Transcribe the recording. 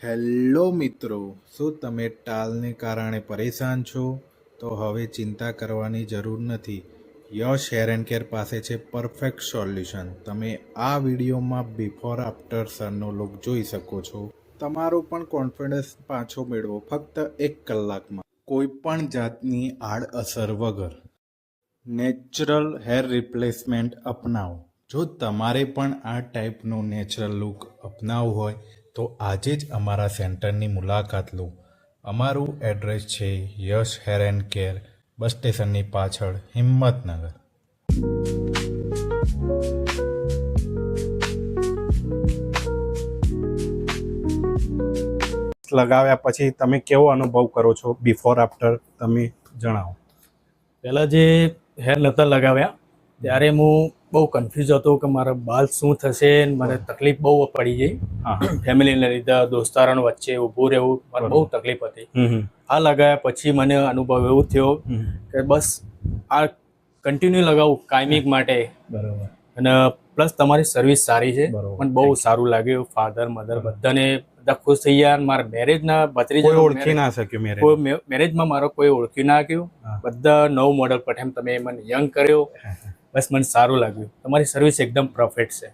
Hello મિત્રો, શું તમે ટાલને કારણે પરેશાન છો? તો હવે ચિંતા કરવાની જરૂર નથી. યશ હેર એન્ડ કેર પાસે છે પરફેક્ટ સોલ્યુશન. તમે આ વિડીયોમાં બિફોર આફ્ટર સનનો લુક જોઈ શકો છો. તમારો પણ કોન્ફિડન્સ પાછો મેળવો ફક્ત 1 કલાકમાં, કોઈ પણ જાતની આડઅસર વગર. નેચરલ હેર રિપ્લેસમેન્ટ અપનાવો. જો તમારે પણ આ ટાઈપનો નેચરલ લુક અપનાવવો હોય તો આજે જ અમારા સેન્ટરની મુલાકાત લો. અમારું એડ્રેસ છે યશ હેર એન્ડ કેર, બસ સ્ટેશનની પાછળ, હિંમતનગર. લગાવ્યા પછી તમે કેવો અનુભવ કરો છો? બિફોર આફ્ટર તમે જણાવો. પહેલાં જે હેર નહોતા લગાવ્યા ત્યારે હું બહુ કન્ફ્યુઝ હતો કે મારા બાલ શું થશે ને મને તકલીફ બહુ પડી ગઈ. ફેમિલીને લીધે દોસ્તારોને વચ્ચે ઊભું રહેવું મને બહુ તકલીફ હતી. આ લગાવ્યા પછી મને અનુભવ એવો થયો કે બસ આ કન્ટિન્યુ લગાવું કાયમિક માટે. બરાબર. અને પ્લસ તમારી સર્વિસ સારી છે, બરોબર. મને બહુ સારું લાગ્યું. ફાધર મધર બધાને બધા ખુશ થઈ ગયા. મારા મેરેજના કોઈ ઓળખી ના શક્યું મેરેજ. કોઈ મેરેજમાં મારો કોઈ ઓળખી ના ગયું. બધા નવું મોડલ પઠેમ તમે મને યંગ કર્યો. બસ મને સારું લાગ્યું. તમારી સર્વિસ એકદમ પરફેક્ટ છે.